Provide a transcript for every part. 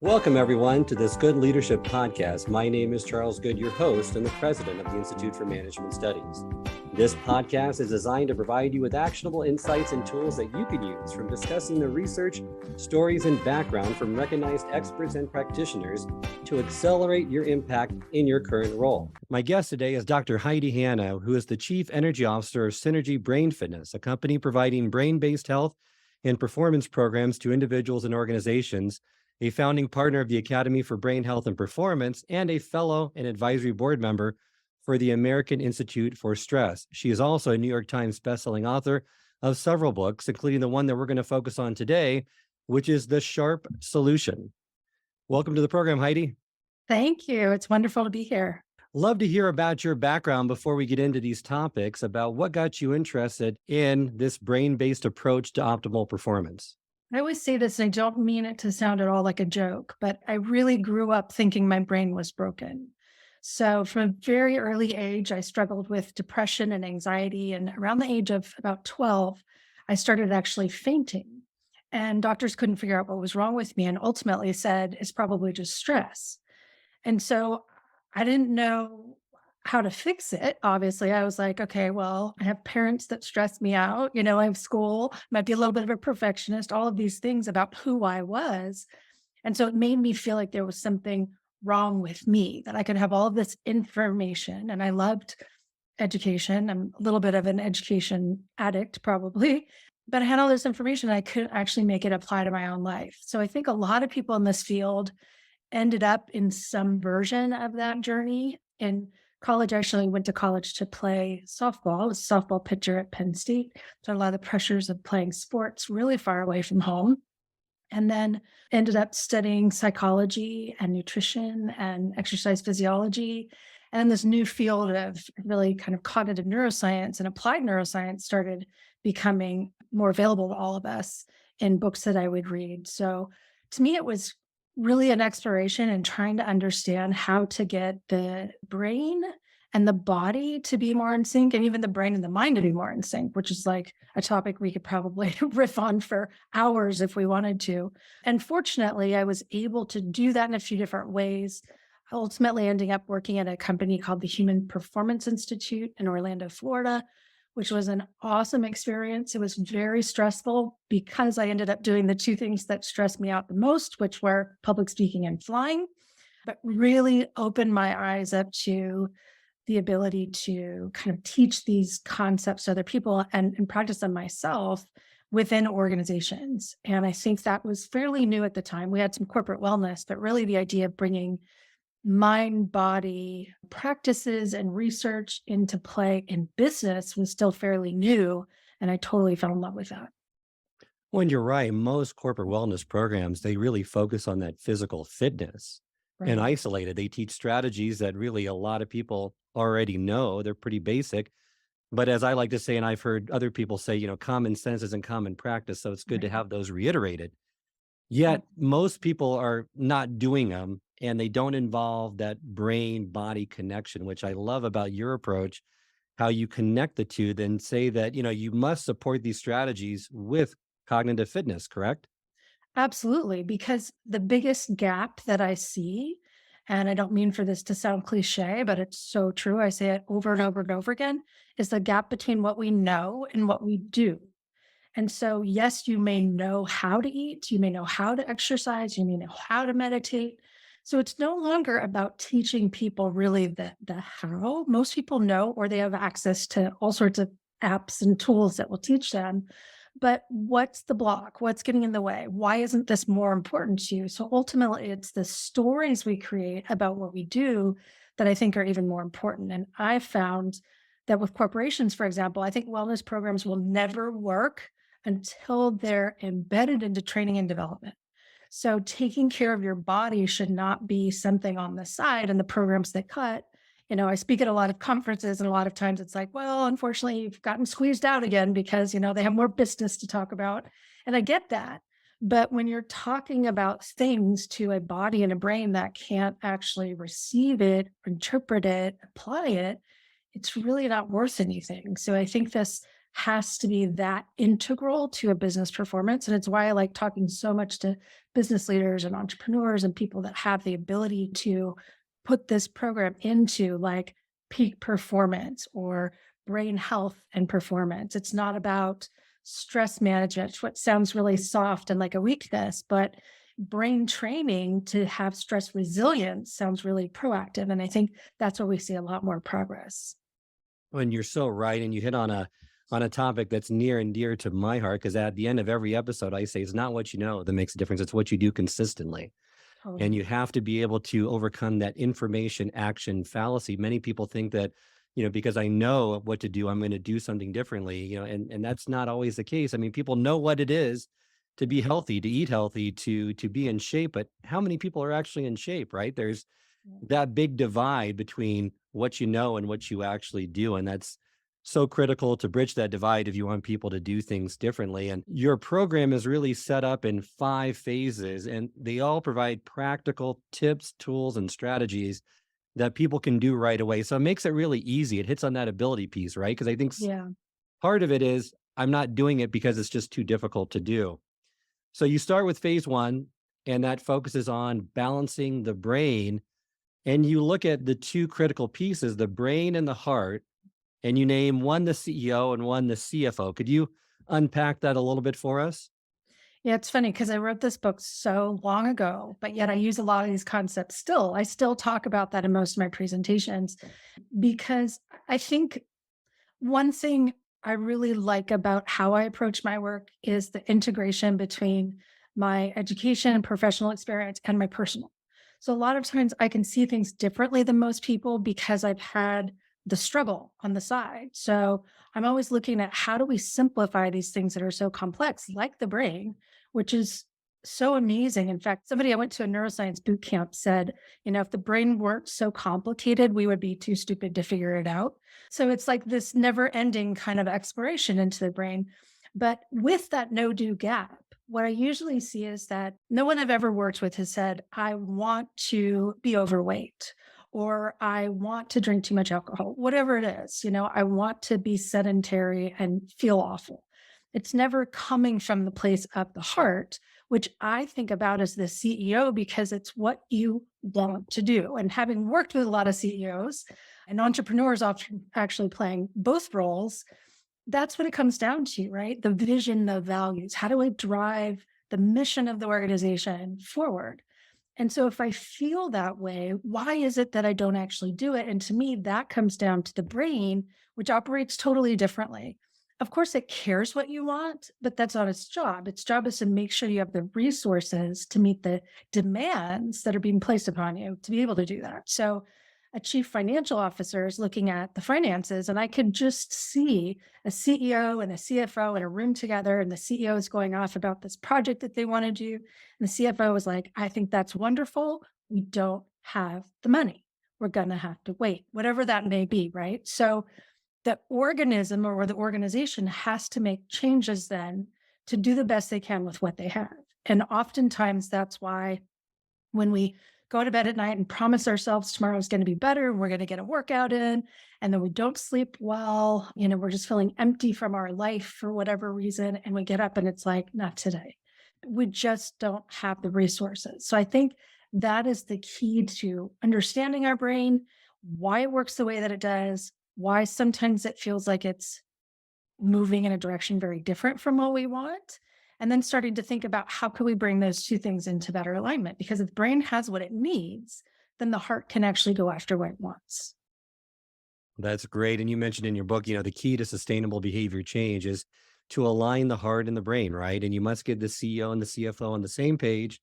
Welcome, everyone, to this Good Leadership Podcast. My name is Charles Good, your host and the president of the Institute for Management Studies. This podcast is designed to provide you with actionable insights and tools that you can use from discussing the research, stories, and background from recognized experts and practitioners to accelerate your impact in your current role. My guest today is Dr. Heidi Hanna, who is the Chief Energy Officer of Synergy Brain Fitness, a company providing brain-based health and performance programs to individuals and organizations, a founding partner of the Academy for Brain Health and Performance, and a fellow and advisory board member for the American Institute for Stress. She is also a New York Times bestselling author of several books, including the one that we're going to focus on today, which is The Sharp Solution. Welcome to the program, Heidi. Thank you. It's wonderful to be here. Love to hear about your background before we get into these topics about what got you interested in this brain-based approach to optimal performance. I always say this, and I don't mean it to sound at all like a joke, but I really grew up thinking my brain was broken. So from a very early age, I struggled with depression and anxiety. And around the age of about 12, I started actually fainting. And doctors couldn't figure out what was wrong with me and ultimately said it's probably just stress. And so I didn't know how to fix it. Obviously, I was like, okay, well, I have parents that stress me out. I have school, might be a little bit of a perfectionist, all of these things about who I was. And so it made me feel like there was something wrong with me, that I could have all of this information. And I loved education. I'm a little bit of an education addict, probably. But I had all this information. I couldn't actually make it apply to my own life. So I think a lot of people in this field ended up in some version of that journey. In college, I actually went to college to play softball. I was a softball pitcher at Penn State. So a lot of the pressures of playing sports really far away from home. And then ended up studying psychology and nutrition and exercise physiology. And then this new field of really kind of cognitive neuroscience and applied neuroscience started becoming more available to all of us in books that I would read. So to me, it was really an exploration and trying to understand how to get the brain and the body to be more in sync, and even the brain and the mind to be more in sync, which is like a topic we could probably riff on for hours if we wanted to. And fortunately, I was able to do that in a few different ways, ultimately ending up working at a company called the Human Performance Institute in Orlando, Florida, which was an awesome experience. It was very stressful because I ended up doing the two things that stressed me out the most, which were public speaking and flying, but really opened my eyes up to the ability to kind of teach these concepts to other people and practice them myself within organizations. And I think that was fairly new at the time. We had some corporate wellness, but really the idea of bringing mind-body practices and research into play in business was still fairly new. And I totally fell in love with that. When you're right, most corporate wellness programs, they really focus on that physical fitness and Right. isolated. They teach strategies that really a lot of people already know. They're pretty basic. But as I like to say, and I've heard other people say, common sense isn't common practice. So it's good to Right. have those reiterated. Yet most people are not doing them and they don't involve that brain body connection, which I love about your approach, how you connect the two, then say that, you must support these strategies with cognitive fitness, correct? Absolutely. Because the biggest gap that I see, and I don't mean for this to sound cliche, but it's so true. I say it over and over and over again, is the gap between what we know and what we do. And so, yes, you may know how to eat, you may know how to exercise, you may know how to meditate. So it's no longer about teaching people really the how. Most people know, or they have access to all sorts of apps and tools that will teach them. But what's the block? What's getting in the way? Why isn't this more important to you? So ultimately, it's the stories we create about what we do that I think are even more important. And I found that with corporations, for example, I think wellness programs will never work until they're embedded into training and development. So taking care of your body should not be something on the side and the programs that cut. I speak at a lot of conferences and a lot of times it's like, well, unfortunately, you've gotten squeezed out again because, they have more business to talk about. And I get that. But when you're talking about things to a body and a brain that can't actually receive it, interpret it, apply it, it's really not worth anything. So I think this has to be that integral to a business performance. And it's why I like talking so much to business leaders and entrepreneurs and people that have the ability to put this program into like peak performance or brain health and performance. It's not about stress management, what sounds really soft and like a weakness, but brain training to have stress resilience sounds really proactive. And I think that's where we see a lot more progress. And you're so right. And you hit on a topic that's near and dear to my heart, because at the end of every episode, I say it's not what you know that makes a difference. It's what you do consistently. And Totally. you have to be able to overcome that information action fallacy. Many people think that, because I know what to do, I'm going to do something differently, and that's not always the case. I mean, people know what it is to be healthy, to eat healthy, to be in shape, but how many people are actually in shape, right? There's Yeah. that big divide between what you know and what you actually do. And that's so critical to bridge that divide if you want people to do things differently. And your program is really set up in 5 phases, and they all provide practical tips, tools, and strategies that people can do right away. So it makes it really easy. It hits on that ability piece, right? Because I think Yeah. part of it is I'm not doing it because it's just too difficult to do. So you start with phase 1, and that focuses on balancing the brain, and you look at the two critical pieces, the brain and the heart, and you name one the CEO and one the CFO. Could you unpack that a little bit for us? Yeah, it's funny because I wrote this book so long ago, but yet I use a lot of these concepts still. I still talk about that in most of my presentations because I think one thing I really like about how I approach my work is the integration between my education and professional experience and my personal. So a lot of times I can see things differently than most people because I've had the struggle on the side. So I'm always looking at how do we simplify these things that are so complex, like the brain, which is so amazing. In fact, somebody I went to a neuroscience boot camp said, if the brain weren't so complicated, we would be too stupid to figure it out. So it's like this never ending kind of exploration into the brain. But with that no do gap, what I usually see is that no one I've ever worked with has said, I want to be overweight or I want to drink too much alcohol, whatever it is, I want to be sedentary and feel awful. It's never coming from the place of the heart, which I think about as the CEO because it's what you want to do. And having worked with a lot of CEOs, and entrepreneurs often actually playing both roles, that's what it comes down to, right? The vision, the values. How do I drive the mission of the organization forward? And so if I feel that way, why is it that I don't actually do it? And to me, that comes down to the brain, which operates totally differently. Of course, it cares what you want, but that's not its job. Its job is to make sure you have the resources to meet the demands that are being placed upon you to be able to do that. So a chief financial officer is looking at the finances, and I could just see a CEO and a CFO in a room together, and the CEO is going off about this project that they want to do. And the CFO is like, I think that's wonderful. We don't have the money. We're going to have to wait, whatever that may be, right? So the organism or the organization has to make changes then to do the best they can with what they have. And oftentimes that's why when we go to bed at night and promise ourselves tomorrow is going to be better and we're going to get a workout in, and then we don't sleep well, we're just feeling empty from our life for whatever reason. And we get up and it's like, not today. We just don't have the resources. So I think that is the key to understanding our brain, why it works the way that it does, why sometimes it feels like it's moving in a direction very different from what we want, and then starting to think about how can we bring those two things into better alignment, because if the brain has what it needs, then the heart can actually go after what it wants. That's great. And you mentioned in your book, the key to sustainable behavior change is to align the heart and the brain, right? And you must get the CEO and the CFO on the same page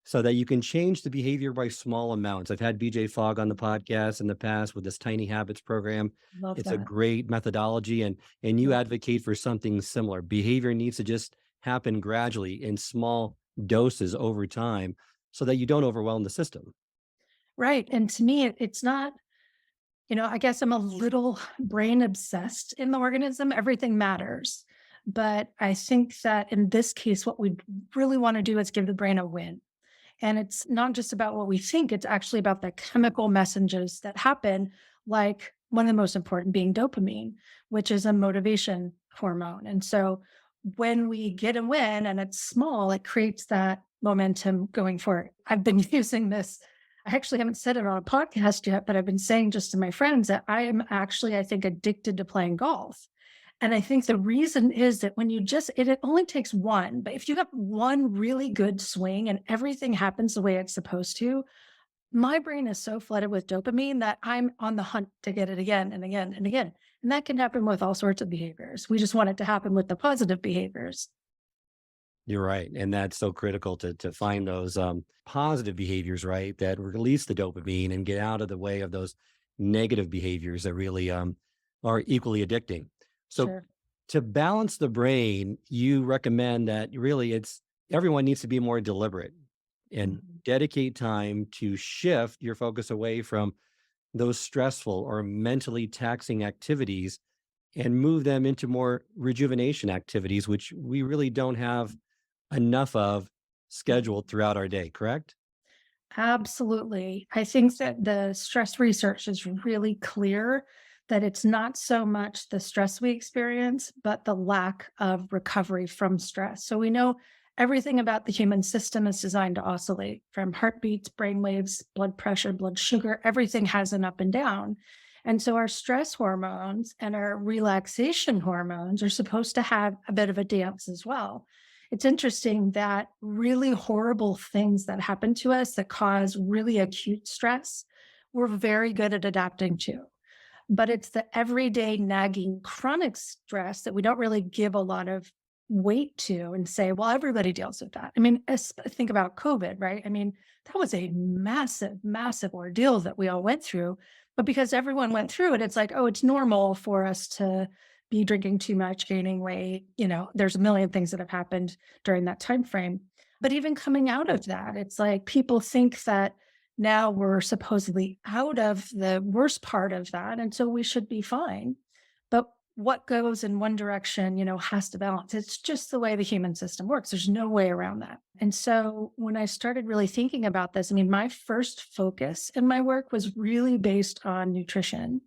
so that you can change the behavior by small amounts. I've had BJ Fogg on the podcast in the past with this Tiny Habits program. Love It's a that. great methodology, and you Yeah. advocate for something similar. Behavior needs to just happen gradually in small doses over time so that you don't overwhelm the system. Right. And to me, it's not, I guess I'm a little brain obsessed in the organism. Everything matters. But I think that in this case, what we really want to do is give the brain a win. And it's not just about what we think, it's actually about the chemical messages that happen, like one of the most important being dopamine, which is a motivation hormone. And so when we get a win and it's small, it creates that momentum going forward. I've been using this. I actually haven't said it on a podcast yet, but I've been saying just to my friends that I am actually, I think, addicted to playing golf. And I think the reason is that when you it only takes one, but if you have one really good swing and everything happens the way it's supposed to, my brain is so flooded with dopamine that I'm on the hunt to get it again and again and again. And that can happen with all sorts of behaviors. We just want it to happen with the positive behaviors. You're right. And that's so critical to find those positive behaviors, right? That release the dopamine and get out of the way of those negative behaviors that really are equally addicting. So Sure. to balance the brain, you recommend that really everyone needs to be more deliberate and Mhm. dedicate time to shift your focus away from those stressful or mentally taxing activities and move them into more rejuvenation activities, which we really don't have enough of scheduled throughout our day, correct? Absolutely. I think that the stress research is really clear that it's not so much the stress we experience, but the lack of recovery from stress. So we know everything about the human system is designed to oscillate from heartbeats, brain waves, blood pressure, blood sugar, everything has an up and down. And so our stress hormones and our relaxation hormones are supposed to have a bit of a dance as well. It's interesting that really horrible things that happen to us that cause really acute stress, we're very good at adapting to. But it's the everyday nagging chronic stress that we don't really give a lot of weight to and say, well, everybody deals with that. I mean, think about COVID, right? I mean, that was a massive, massive ordeal that we all went through. But because everyone went through it, it's like, oh, it's normal for us to be drinking too much, gaining weight. There's a million things that have happened during that time frame. But even coming out of that, it's like people think that now we're supposedly out of the worst part of that. And so we should be fine. But what goes in one direction, has to balance. It's just the way the human system works. There's no way around that. And so when I started really thinking about this, I mean, my first focus in my work was really based on nutrition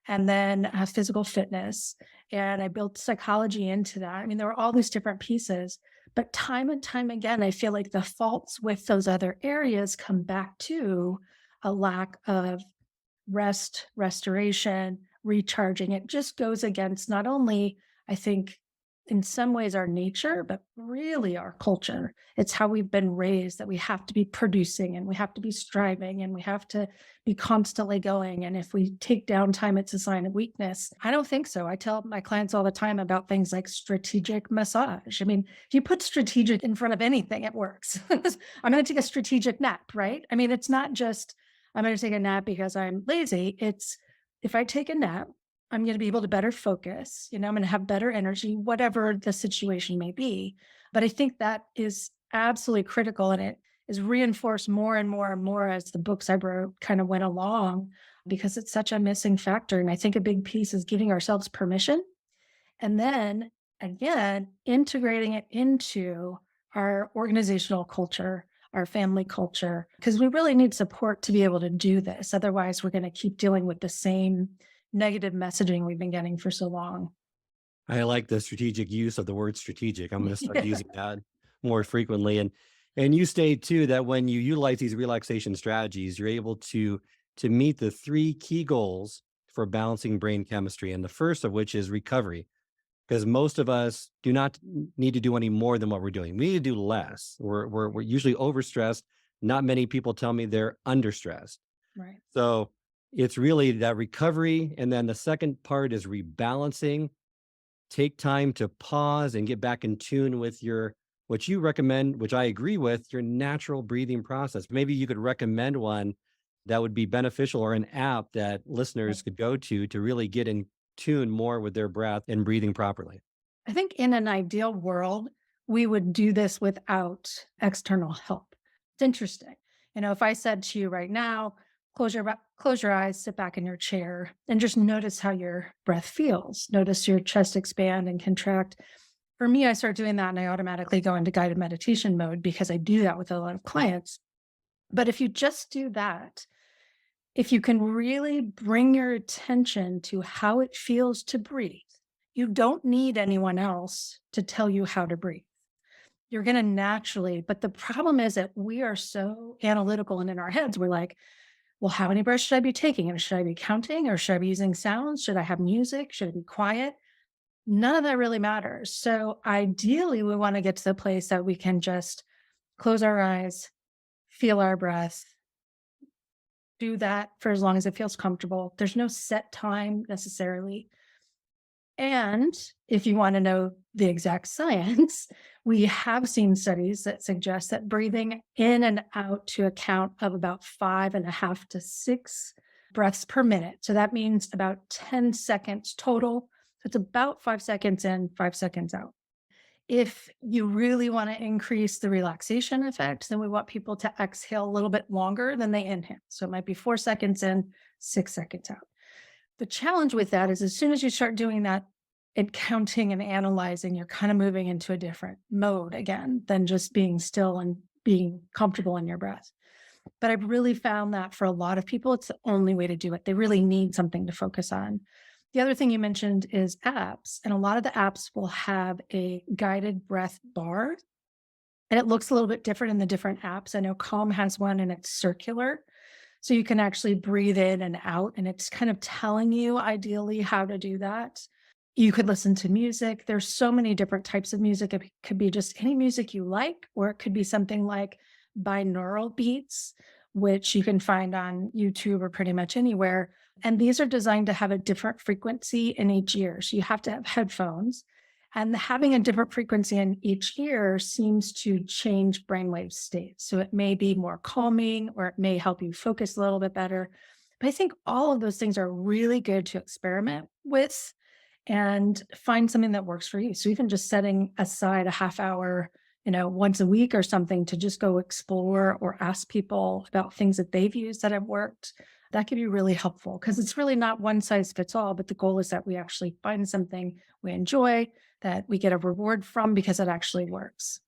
and then physical fitness. And I built psychology into that. I mean, there were all these different pieces, but time and time again, I feel like the faults with those other areas come back to a lack of rest, restoration, recharging. It just goes against not only, I think, in some ways our nature, but really our culture. It's how we've been raised that we have to be producing and we have to be striving and we have to be constantly going. And if we take downtime, it's a sign of weakness. I don't think so. I tell my clients all the time about things like strategic massage. I mean, if you put strategic in front of anything, it works. I'm going to take a strategic nap, right? I mean, it's not just I'm going to take a nap because I'm lazy. It's if I take a nap, I'm going to be able to better focus. I'm going to have better energy, whatever the situation may be. But I think that is absolutely critical. And it is reinforced more and more and more as the books I wrote kind of went along because it's such a missing factor. And I think a big piece is giving ourselves permission and then again, integrating it into our organizational culture, our family culture, because we really need support to be able to do this. Otherwise, we're going to keep dealing with the same negative messaging we've been getting for so long. I like the strategic use of the word strategic. I'm going to start Yeah. using that more frequently. And you state too that when you utilize these relaxation strategies, you're able to meet the three key goals for balancing brain chemistry. And the first of which is recovery, because most of us do not need to do any more than what we're doing. We need to do less. We're usually overstressed. Not many people tell me they're understressed. Right. So it's really that recovery. And then the second part is rebalancing. Take time to pause and get back in tune with what you recommend, which I agree with, your natural breathing process. Maybe you could recommend one that would be beneficial or an app that listeners could go to really get in tune more with their breath and breathing properly. I think in an ideal world, we would do this without external help. It's interesting. If I said to you right now, close your eyes, sit back in your chair, and just notice how your breath feels. Notice your chest expand and contract. For me, I start doing that and I automatically go into guided meditation mode because I do that with a lot of clients. But if you just do that, if you can really bring your attention to how it feels to breathe, You don't need anyone else to tell you how to breathe. You're going to naturally, but the problem is that we are so analytical and in our heads, we're like, well, how many breaths should I be taking? And should I be counting or should I be using sounds? Should I have music? Should it be quiet? None of that really matters. So ideally, we want to get to the place that we can just close our eyes, feel our breath, do that for as long as it feels comfortable. There's no set time necessarily. And if you want to know the exact science, we have seen studies that suggest that breathing in and out to a count of about 5.5 to 6 breaths per minute. So that means about 10 seconds total. So it's about 5 seconds in, 5 seconds out. If you really want to increase the relaxation effect, then we want people to exhale a little bit longer than they inhale. So it might be 4 seconds in, 6 seconds out. The challenge with that is as soon as you start doing that and counting and analyzing, you're kind of moving into a different mode again than just being still and being comfortable in your breath. But I've really found that for a lot of people, it's the only way to do it. They really need something to focus on. The other thing you mentioned is apps, and a lot of the apps will have a guided breath bar, and it looks a little bit different in the different apps. I know Calm has one and it's circular. So you can actually breathe in and out, and it's kind of telling you ideally how to do that. You could listen to music. There's so many different types of music. It could be just any music you like, or it could be something like binaural beats, which you can find on YouTube or pretty much anywhere. And these are designed to have a different frequency in each ear. So you have to have headphones. And having a different frequency in each ear seems to change brainwave states. So it may be more calming or it may help you focus a little bit better. But I think all of those things are really good to experiment with and find something that works for you. So even just setting aside a half hour, once a week or something to just go explore or ask people about things that they've used that have worked, that can be really helpful because it's really not one size fits all, but the goal is that we actually find something we enjoy, that we get a reward from because it actually works.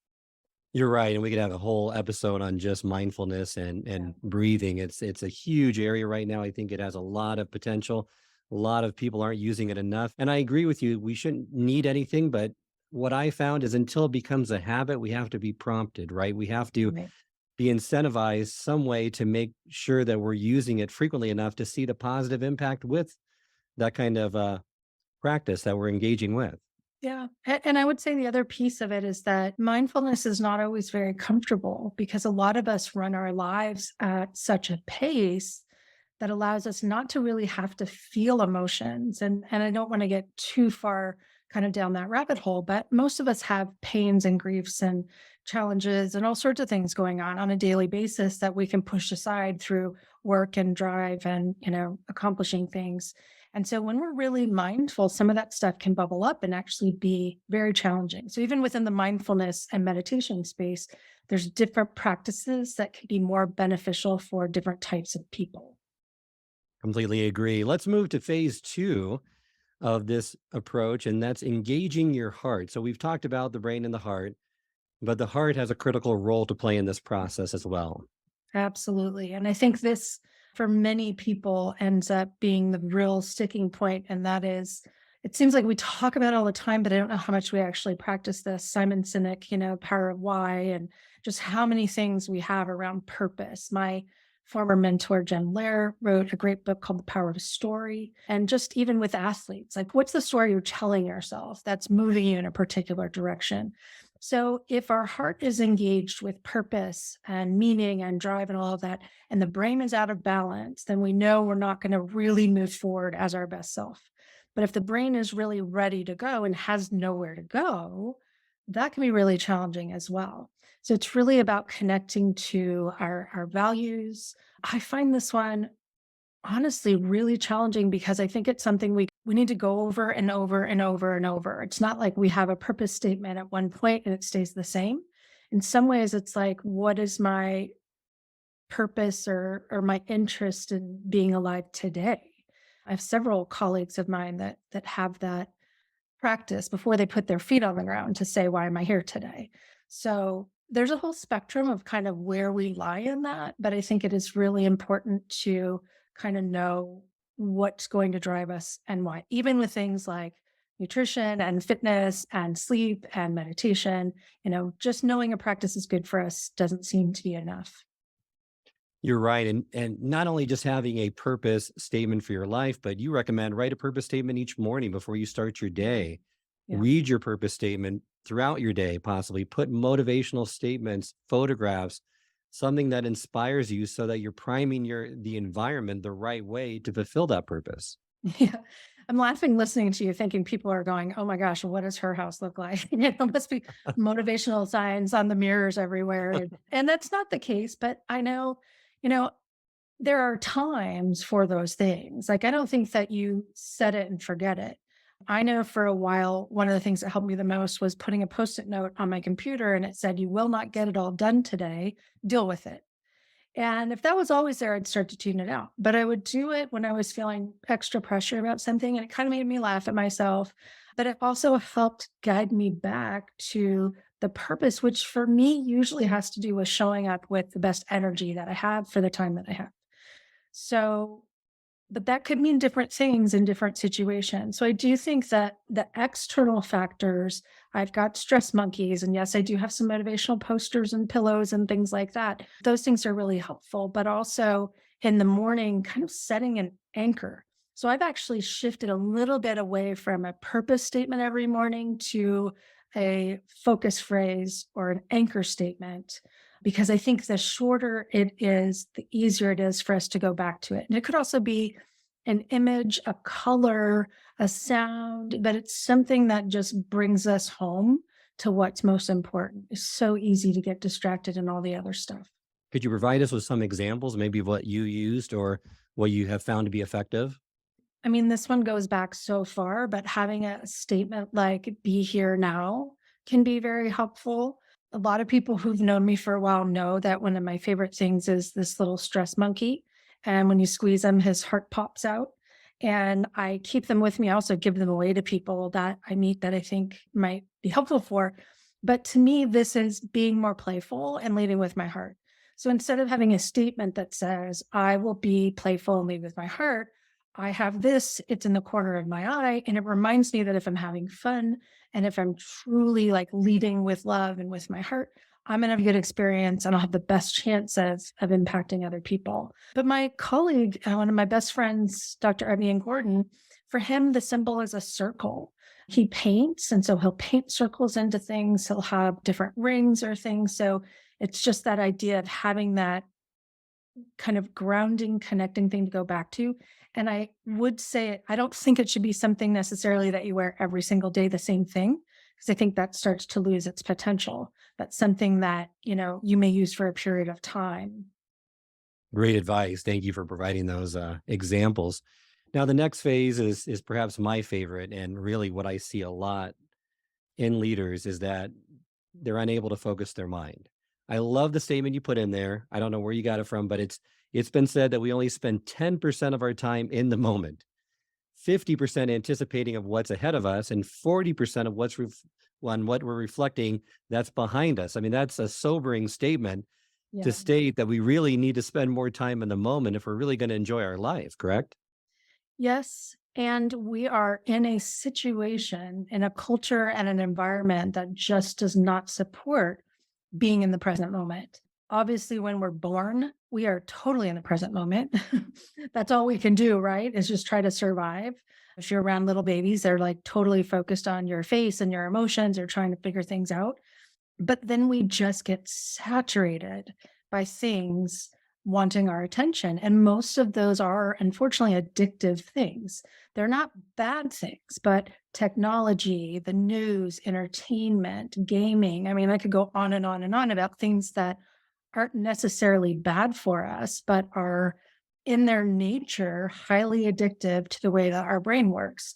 You're right, and we could have a whole episode on just mindfulness and Yeah. breathing. It's a huge area right now. I think it has a lot of potential. A lot of people aren't using it enough. And I agree with you. We shouldn't need anything, but what I found is until it becomes a habit, we have to be prompted, right? We have to Right. be incentivized some way to make sure that we're using it frequently enough to see the positive impact with that kind of practice that we're engaging with. Yeah. And I would say the other piece of it is that mindfulness is not always very comfortable because a lot of us run our lives at such a pace that allows us not to really have to feel emotions. And I don't want to get too far kind of down that rabbit hole, but most of us have pains and griefs and challenges and all sorts of things going on a daily basis that we can push aside through work and drive and, accomplishing things. And so when we're really mindful, some of that stuff can bubble up and actually be very challenging. So even within the mindfulness and meditation space, there's different practices that can be more beneficial for different types of people. Completely agree. Let's move to phase two of this approach, and that's engaging your heart. So we've talked about the brain and the heart, but the heart has a critical role to play in this process as well. Absolutely. And I think this, for many people, ends up being the real sticking point. And that is, it seems like we talk about it all the time, but I don't know how much we actually practice this. Simon Sinek, Power of Why, and just how many things we have around purpose. My former mentor, Jen Lair, wrote a great book called The Power of Story. And just even with athletes, like what's the story you're telling yourself that's moving you in a particular direction? So if our heart is engaged with purpose and meaning and drive and all of that, and the brain is out of balance, then we know we're not going to really move forward as our best self. But if the brain is really ready to go and has nowhere to go, that can be really challenging as well. So it's really about connecting to our values. I find this one honestly really challenging because I think it's something we need to go over and over and over and over. It's not like we have a purpose statement at one point and it stays the same. In some ways, it's like, what is my purpose or my interest in being alive today? I have several colleagues of mine that have that practice before they put their feet on the ground to say, why am I here today? So there's a whole spectrum of kind of where we lie in that. But I think it is really important to kind of know what's going to drive us and why, even with things like, nutrition and fitness and sleep and meditation. Just knowing a practice is good for us doesn't seem to be enough. You're right. And not only just having a purpose statement for your life, but you recommend write a purpose statement each morning before you start your Yeah. day. Yeah. Read your purpose statement throughout your day, possibly put motivational statements, photographs, something that inspires you so that you're priming the environment the right way to fulfill that purpose. Yeah. I'm laughing listening to you thinking people are going, oh my gosh, what does her house look like? Must be motivational signs on the mirrors everywhere. And that's not the case, but I know, you know, there are times for those things. Like, I don't think that you set it and forget it. I know for a while, one of the things that helped me the most was putting a post-it note on my computer and it said, you will not get it all done today. Deal with it. And if that was always there, I'd start to tune it out. But I would do it when I was feeling extra pressure about something. And it kind of made me laugh at myself. But it also helped guide me back to the purpose, which for me usually has to do with showing up with the best energy that I have for the time that I have. So, but that could mean different things in different situations. So I do think that the external factors, I've got stress monkeys, and yes, I do have some motivational posters and pillows and things like that. Those things are really helpful, but also in the morning, kind of setting an anchor. So I've actually shifted a little bit away from a purpose statement every morning to a focus phrase or an anchor statement, because I think the shorter it is, the easier it is for us to go back to it. And it could also be an image, a color, a sound, but it's something that just brings us home to what's most important. It's so easy to get distracted in all the other stuff. Could you provide us with some examples, maybe of what you used or what you have found to be effective? I mean, this one goes back so far, but having a statement like be here now can be very helpful. A lot of people who've known me for a while know that one of my favorite things is this little stress monkey. And when you squeeze him, his heart pops out. And I keep them with me. I also give them away to people that I meet that I think might be helpful for. But to me, this is being more playful and leading with my heart. So instead of having a statement that says, I will be playful and lead with my heart, I have this, it's in the corner of my eye, and it reminds me that if I'm having fun and if I'm truly like leading with love and with my heart, I'm gonna have a good experience and I'll have the best chance of impacting other people. But my colleague, one of my best friends, Dr. Evian Gordon, for him, the symbol is a circle. He paints, and so he'll paint circles into things. He'll have different rings or things. So it's just that idea of having that kind of grounding, connecting thing to go back to. And I would say, I don't think it should be something necessarily that you wear every single day, the same thing, because I think that starts to lose its potential, but something that, you may use for a period of time. Great advice. Thank you for providing those examples. Now, the next phase is perhaps my favorite, and really what I see a lot in leaders is that they're unable to focus their mind. I love the statement you put in there. I don't know where you got it from, but it's been said that we only spend 10% of our time in the moment, 50% anticipating of what's ahead of us, and 40% of on what we're reflecting that's behind us. I mean, that's a sobering statement to Yeah. state that we really need to spend more time in the moment if we're really going to enjoy our life, correct? Yes. And we are in a situation, in a culture and an environment that just does not support being in the present moment. Obviously, when we're born, we are totally in the present moment. That's all we can do, right? Is just try to survive. If you're around little babies, they're like totally focused on your face and your emotions or trying to figure things out. But then we just get saturated by things wanting our attention. And most of those are unfortunately addictive things. They're not bad things, but technology, the news, entertainment, gaming. I mean, I could go on and on and on about things that aren't necessarily bad for us, but are in their nature highly addictive to the way that our brain works.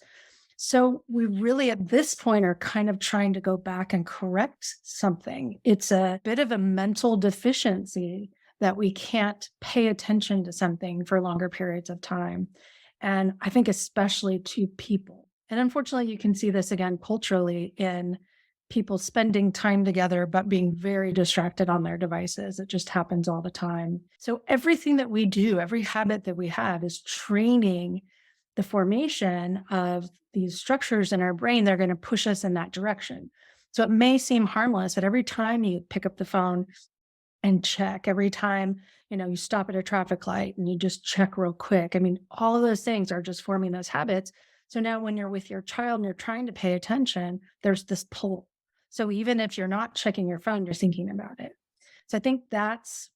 So we really, at this point, are kind of trying to go back and correct something. It's a bit of a mental deficiency that we can't pay attention to something for longer periods of time. And I think, especially to people. And unfortunately, you can see this again culturally in people spending time together, but being very distracted on their devices. It just happens all the time. So everything that we do, every habit that we have is training the formation of these structures in our brain, they're going to push us in that direction. So it may seem harmless, but every time you pick up the phone and check, every time, you stop at a traffic light and you just check real quick. I mean, all of those things are just forming those habits. So now when you're with your child and you're trying to pay attention, there's this pull. So even if you're not checking your phone, you're thinking about it. So I think that's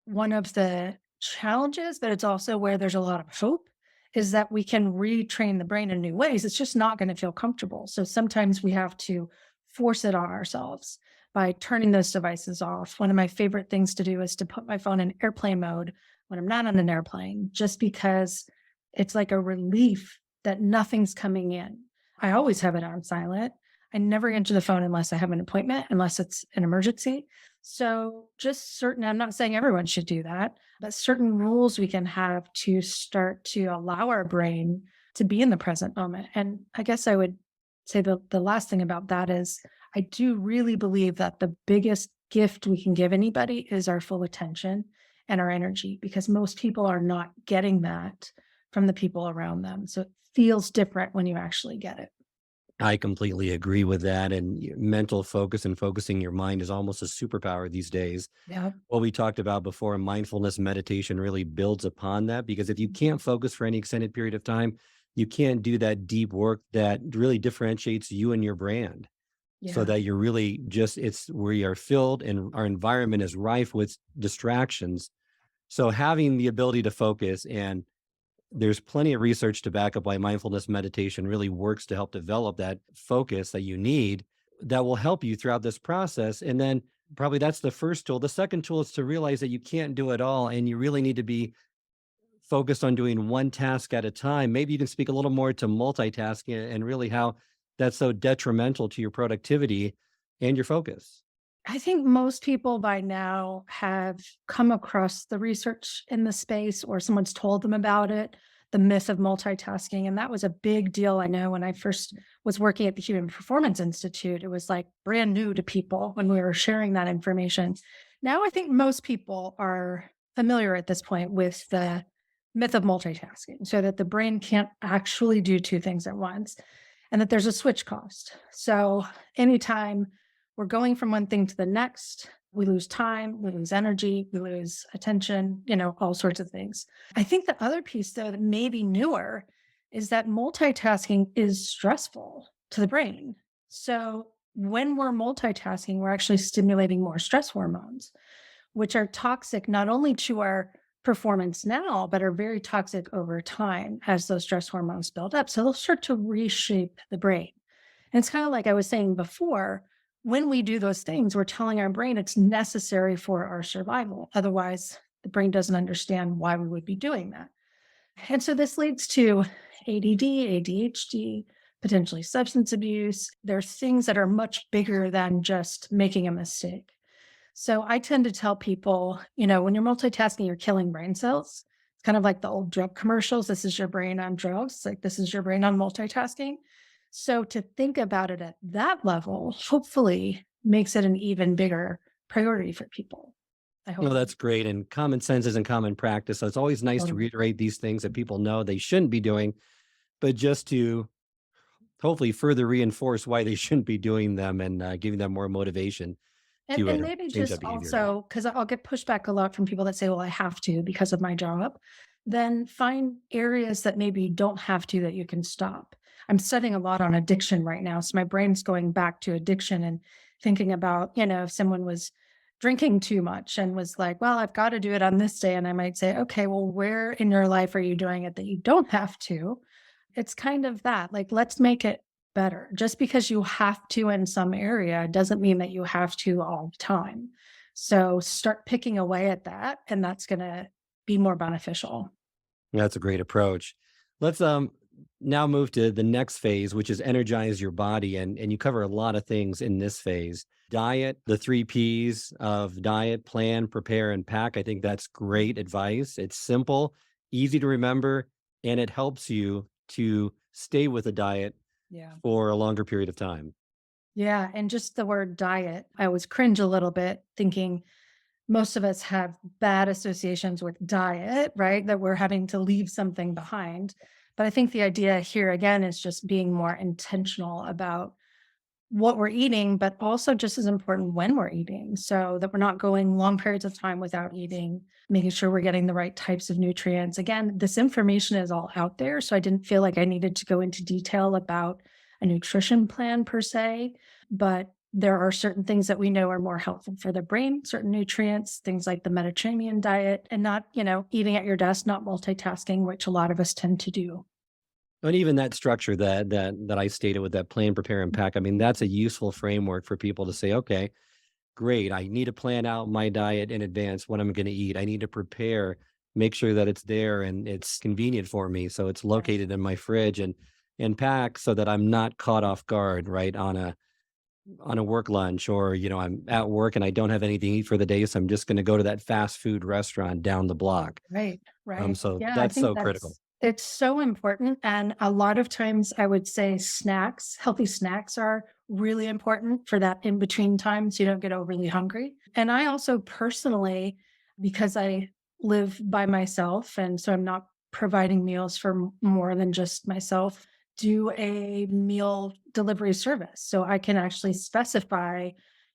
one of the challenges, but it's also where there's a lot of hope is that we can retrain the brain in new ways. It's just not going to feel comfortable. So sometimes we have to force it on ourselves by turning those devices off. One of my favorite things to do is to put my phone in airplane mode when I'm not on an airplane, just because it's like a relief that nothing's coming in. I always have it on silent. I never answer the phone unless I have an appointment, unless it's an emergency. So just certain, I'm not saying everyone should do that, but certain rules we can have to start to allow our brain to be in the present moment. And I guess I would say the last thing about that is I do really believe that the biggest gift we can give anybody is our full attention and our energy, because most people are not getting that from the people around them. So it feels different when you actually get it. I completely agree with that. And mental focus and focusing your mind is almost a superpower these days. Yeah. What we talked about before, mindfulness meditation really builds upon that, because if you can't focus for any extended period of time, you can't do that deep work that really differentiates you and your brand. So Yeah. that you're really just, it's we are filled and our environment is rife with distractions. So having the ability to focus, and there's plenty of research to back up why mindfulness meditation really works to help develop that focus that you need, that will help you throughout this process. And then probably that's the first tool. The second tool is to realize that you can't do it all and you really need to be focused on doing one task at a time. Maybe you can speak a little more to multitasking and really how that's so detrimental to your productivity and your focus. I think most people by now have come across the research in the space or someone's told them about it, the myth of multitasking. And that was a big deal. I know when I first was working at the Human Performance Institute, it was like brand new to people when we were sharing that information. Now I think most people are familiar at this point with the myth of multitasking, so that the brain can't actually do two things at once and that there's a switch cost. So anytime we're going from one thing to the next, we lose time, we lose energy, we lose attention, all sorts of things. I think the other piece, though, that may be newer is that multitasking is stressful to the brain. So when we're multitasking, we're actually stimulating more stress hormones, which are toxic not only to our performance now, but are very toxic over time as those stress hormones build up. So they'll start to reshape the brain. And it's kind of like I was saying before, when we do those things, we're telling our brain it's necessary for our survival. Otherwise, the brain doesn't understand why we would be doing that. And so this leads to ADD, ADHD, potentially substance abuse. There's things that are much bigger than just making a mistake. So I tend to tell people, when you're multitasking, you're killing brain cells. It's kind of like the old drug commercials. This is your brain on drugs. Like this is your brain on multitasking. So to think about it at that level, hopefully makes it an even bigger priority for people. I No, hope. that's great. And common sense isn't common practice. So it's always nice to Totally. reiterate these things that people know they shouldn't be doing, but just to hopefully further reinforce why they shouldn't be doing them, and giving them more motivation to And maybe change just that behavior. also, because I'll get pushback a lot from people that say, well, I have to because of my job, then find areas that maybe you don't have to that you can stop. I'm studying a lot on addiction right now. So my brain's going back to addiction and thinking about, if someone was drinking too much and was like, well, I've got to do it on this day. And I might say, okay, well, where in your life are you doing it that you don't have to? It's kind of that, like, let's make it better. Just because you have to in some area doesn't mean that you have to all the time. So start picking away at that, and that's going to be more beneficial. That's a great approach. Let's now move to the next phase, which is energize your body. And you cover a lot of things in this phase. Diet, the three P's of diet: plan, prepare, and pack. I think that's great advice. It's simple, easy to remember, and it helps you to stay with a diet Yeah. for a longer period of time. Yeah. And just the word diet, I always cringe a little bit thinking most of us have bad associations with diet, right? That we're having to leave something behind. But I think the idea here again is just being more intentional about what we're eating, but also just as important when we're eating so that we're not going long periods of time without eating, making sure we're getting the right types of nutrients. Again, this information is all out there. So I didn't feel like I needed to go into detail about a nutrition plan per se, but there are certain things that we know are more helpful for the brain, certain nutrients, things like the Mediterranean diet, and not, eating at your desk, not multitasking, which a lot of us tend to do. And even that structure that I stated with that plan, prepare, and pack, I mean, that's a useful framework for people to say, okay, great. I need to plan out my diet in advance, what I'm going to eat. I need to prepare, make sure that it's there and it's convenient for me. So it's Yes. located in my fridge and pack so that I'm not caught off guard, right? On a work lunch, or, I'm at work and I don't have anything to eat for the day. So I'm just going to go to that fast food restaurant down the block. Right, right. So Yeah, I that's think so critical. it's so important. And a lot of times I would say healthy snacks are really important for that in between time so you don't get overly hungry. And I also personally, because I live by myself and so I'm not providing meals for more than just myself, do a meal delivery service. So I can actually specify,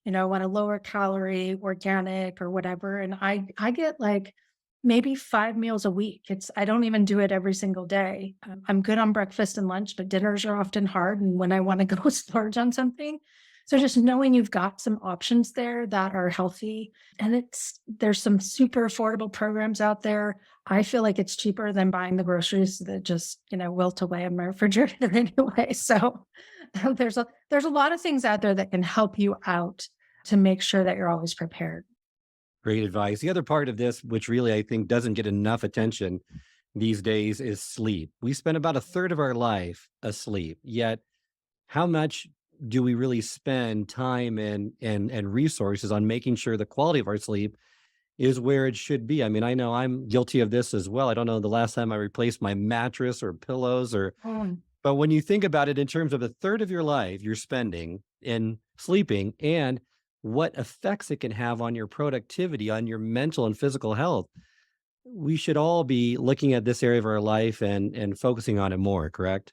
I want a lower calorie, organic or whatever. And I get like maybe 5 meals a week. I don't even do it every single day. I'm good on breakfast and lunch, but dinners are often hard and when I wanna go splurge on something. So just knowing you've got some options there that are healthy, and there's some super affordable programs out there. I feel like it's cheaper than buying the groceries that just, wilt away in my refrigerator anyway. So, there's a lot of things out there that can help you out to make sure that you're always prepared. Great advice. The other part of this, which really I think doesn't get enough attention these days, is sleep. We spend about a third of our life asleep. Yet, how much do we really spend time and resources on making sure the quality of our sleep is where it should be? I mean, I know I'm guilty of this as well. I don't know the last time I replaced my mattress or pillows, but when you think about it in terms of a third of your life you're spending in sleeping and what effects it can have on your productivity, on your mental and physical health, we should all be looking at this area of our life and focusing on it more, correct?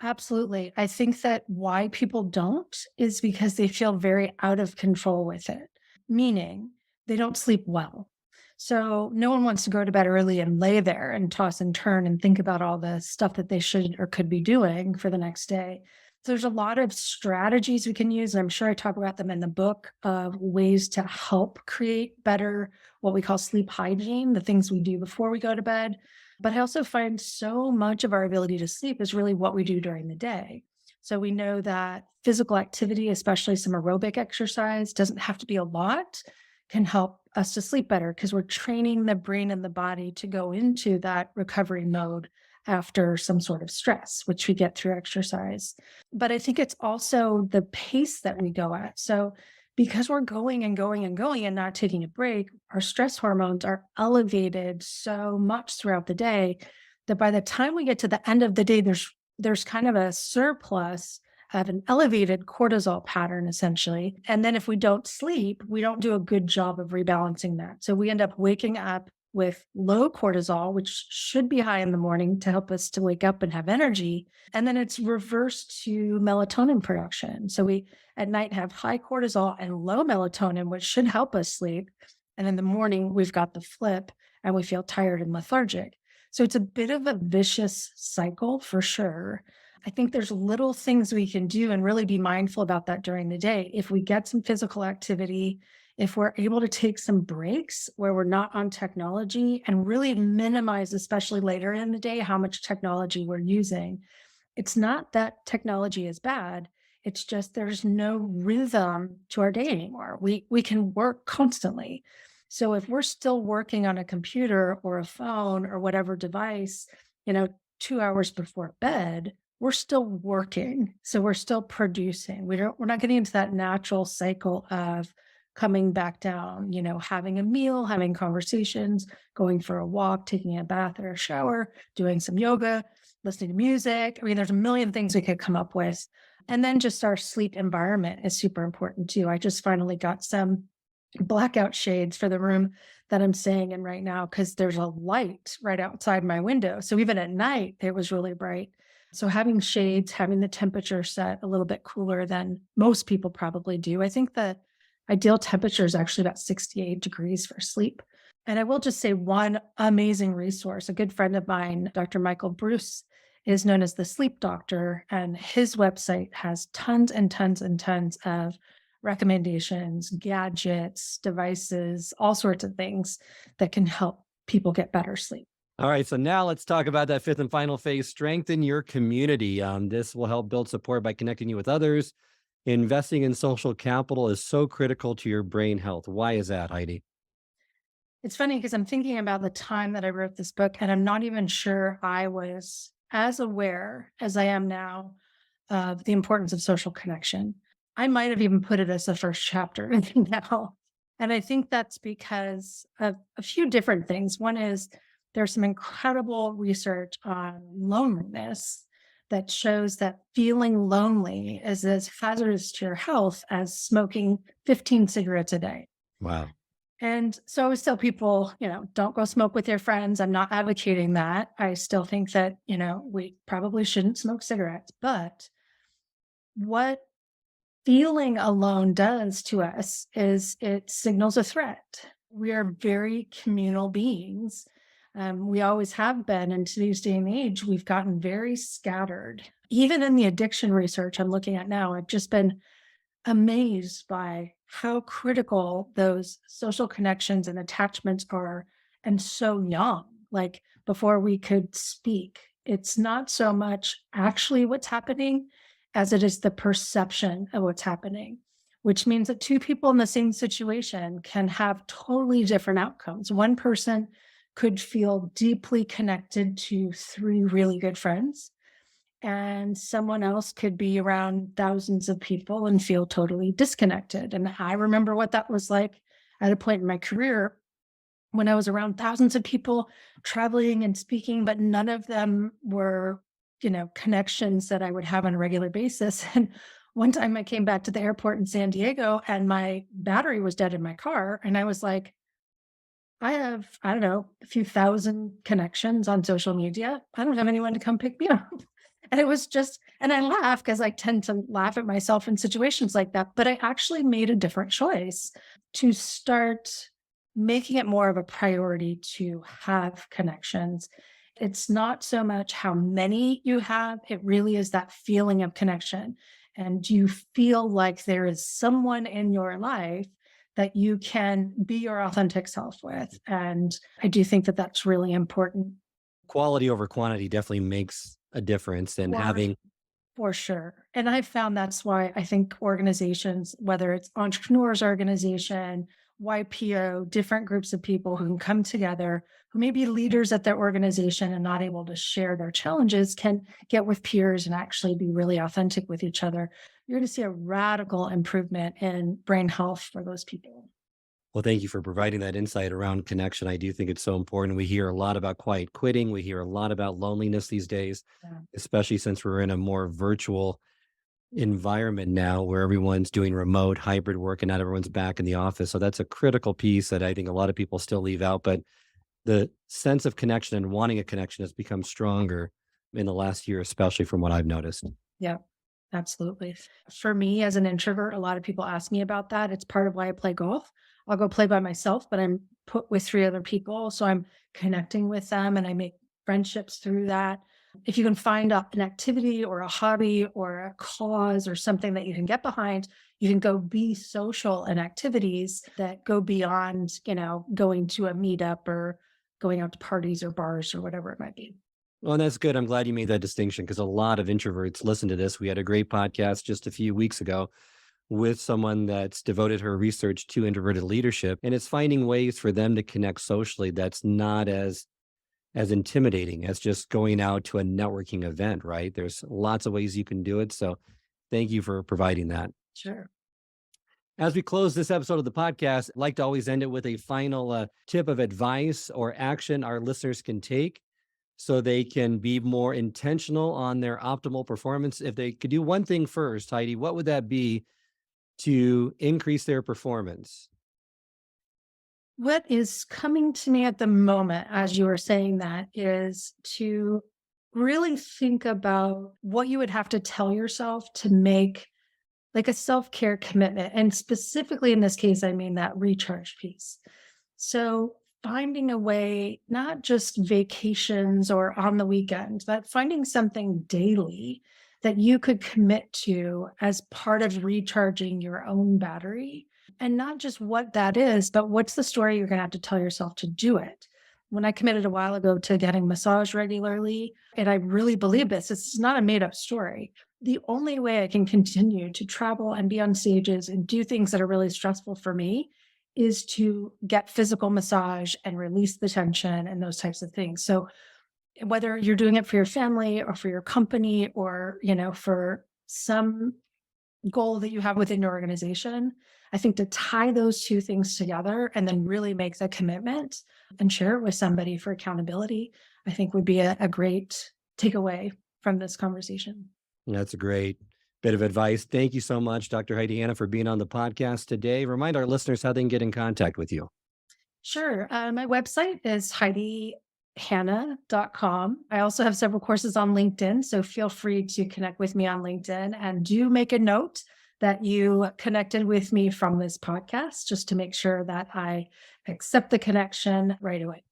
Absolutely. I think that why people don't is because they feel very out of control with it, meaning they don't sleep well. So no one wants to go to bed early and lay there and toss and turn and think about all the stuff that they should or could be doing for the next day. So there's a lot of strategies we can use. And I'm sure I talk about them in the book of ways to help create better, what we call sleep hygiene, the things we do before we go to bed. But I also find so much of our ability to sleep is really what we do during the day. So we know that physical activity, especially some aerobic exercise, doesn't have to be a lot, can help us to sleep better because we're training the brain and the body to go into that recovery mode after some sort of stress, which we get through exercise. But I think it's also the pace that we go at. So because we're going and going and going and not taking a break, our stress hormones are elevated so much throughout the day that by the time we get to the end of the day, there's kind of a surplus of an elevated cortisol pattern essentially. And then if we don't sleep, we don't do a good job of rebalancing that. So we end up waking up with low cortisol, which should be high in the morning to help us to wake up and have energy. And then it's reversed to melatonin production. So we at night have high cortisol and low melatonin, which should help us sleep. And in the morning, we've got the flip and we feel tired and lethargic. So it's a bit of a vicious cycle for sure. I think there's little things we can do and really be mindful about that during the day. If we get some physical activity, if we're able to take some breaks where we're not on technology and really minimize, especially later in the day, how much technology we're using. It's not that technology is bad. It's just there's no rhythm to our day anymore. We can work constantly. So if we're still working on a computer or a phone or whatever device, you know, 2 hours before bed, we're still working. So we're still producing. We're not getting into that natural cycle of coming back down, having a meal, having conversations, going for a walk, taking a bath or a shower, doing some yoga, listening to music. I mean, there's a million things we could come up with. And then just our sleep environment is super important too. I just finally got some blackout shades for the room that I'm staying in right now because there's a light right outside my window. So even at night, it was really bright. So having shades, having the temperature set a little bit cooler than most people probably do. I think the ideal temperature is actually about 68 degrees for sleep. And I will just say one amazing resource. A good friend of mine, Dr. Michael Bruce, is known as the sleep doctor, and his website has tons and tons and tons of recommendations, gadgets, devices, all sorts of things that can help people get better sleep. All right, so now let's talk about that fifth and final phase, strengthen your community. This will help build support by connecting you with others. Investing in social capital is so critical to your brain health. Why is that, Heidi? It's funny because I'm thinking about the time that I wrote this book, and I'm not even sure I was as aware as I am now of the importance of social connection. I might have even put it as the first chapter now. And I think that's because of a few different things. One is there's some incredible research on loneliness that shows that feeling lonely is as hazardous to your health as smoking 15 cigarettes a day. Wow. And so I always tell people, don't go smoke with your friends. I'm not advocating that. I still think that, we probably shouldn't smoke cigarettes. But what feeling alone does to us is it signals a threat. We are very communal beings. We always have been. In today's day and age, we've gotten very scattered. Even in the addiction research I'm looking at now, I've just been amazed by how critical those social connections and attachments are, and so young, like before we could speak. It's not so much actually what's happening as it is the perception of what's happening, which means that two people in the same situation can have totally different outcomes. One person could feel deeply connected to three really good friends, and someone else could be around thousands of people and feel totally disconnected. And I remember what that was like at a point in my career when I was around thousands of people traveling and speaking, but none of them were, connections that I would have on a regular basis. And one time I came back to the airport in San Diego and my battery was dead in my car. And I was like, I have, I don't know, a few thousand connections on social media. I don't have anyone to come pick me up. And it was just, and I laugh because I tend to laugh at myself in situations like that. But I actually made a different choice to start making it more of a priority to have connections. It's not so much how many you have, it really is that feeling of connection. And you feel like there is someone in your life that you can be your authentic self with. And I do think that that's really important. Quality over quantity definitely makes a difference. And For having, For sure. And I found that's why I think organizations, whether it's entrepreneurs organization, YPO, different groups of people who can come together, who may be leaders at their organization and not able to share their challenges, can get with peers and actually be really authentic with each other. You're going to see a radical improvement in brain health for those people. well, thank you for providing that insight around connection. I do think it's so important. We hear a lot about quiet quitting. We hear a lot about loneliness these days, Yeah. especially since we're in a more virtual environment now where everyone's doing remote hybrid work and not everyone's back in the office. So that's a critical piece that I think a lot of people still leave out. But the sense of connection and wanting a connection has become stronger in the last year, especially from what I've noticed. Yeah. Absolutely. For me, as an introvert, a lot of people ask me about that. It's part of why I play golf. I'll go play by myself, but I'm put with three other people. So I'm connecting with them and I make friendships through that. If you can find an activity or a hobby or a cause or something that you can get behind, you can go be social in activities that go beyond, going to a meetup or going out to parties or bars or whatever it might be. Well, and that's good. I'm glad you made that distinction because a lot of introverts listen to this. We had a great podcast just a few weeks ago with someone that's devoted her research to introverted leadership, and it's finding ways for them to connect socially that's not as intimidating as just going out to a networking event, right? There's lots of ways you can do it. So thank you for providing that. Sure. As we close this episode of the podcast, I'd like to always end it with a final tip of advice or action our listeners can take so they can be more intentional on their optimal performance. If they could do one thing first, Heidi, what would that be to increase their performance? What is coming to me at the moment as you were saying that is to really think about what you would have to tell yourself to make like a self-care commitment. And specifically in this case, I mean that recharge piece. So finding a way, not just vacations or on the weekend, but finding something daily that you could commit to as part of recharging your own battery. And not just what that is, but what's the story you're going to have to tell yourself to do it. When I committed a while ago to getting massage regularly, and I really believe this, it's not a made up story. The only way I can continue to travel and be on stages and do things that are really stressful for me is to get physical massage and release the tension and those types of things. So whether you're doing it for your family or for your company or, for some goal that you have within your organization, I think to tie those two things together and then really make the commitment and share it with somebody for accountability, I think would be a great takeaway from this conversation. That's a great bit of advice. Thank you so much, Dr. Heidi Hanna, for being on the podcast today. Remind our listeners how they can get in contact with you. Sure. My website is HeidiHanna.com. I also have several courses on LinkedIn, so feel free to connect with me on LinkedIn and do make a note that you connected with me from this podcast, just to make sure that I accept the connection right away.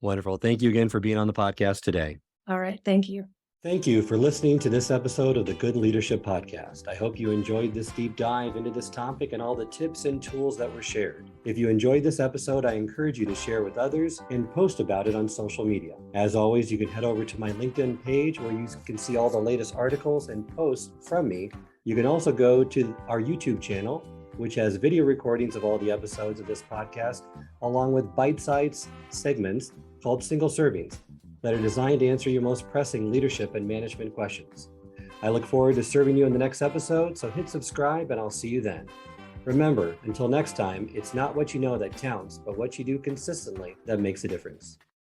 Wonderful. Thank you again for being on the podcast today. All right. Thank you. Thank you for listening to this episode of the Good Leadership Podcast. I hope you enjoyed this deep dive into this topic and all the tips and tools that were shared. If you enjoyed this episode, I encourage you to share with others and post about it on social media. As always, you can head over to my LinkedIn page where you can see all the latest articles and posts from me. You can also go to our YouTube channel, which has video recordings of all the episodes of this podcast, along with bite-sized segments called single servings that are designed to answer your most pressing leadership and management questions. I look forward to serving you in the next episode, so hit subscribe and I'll see you then. Remember, until next time, it's not what you know that counts, but what you do consistently that makes a difference.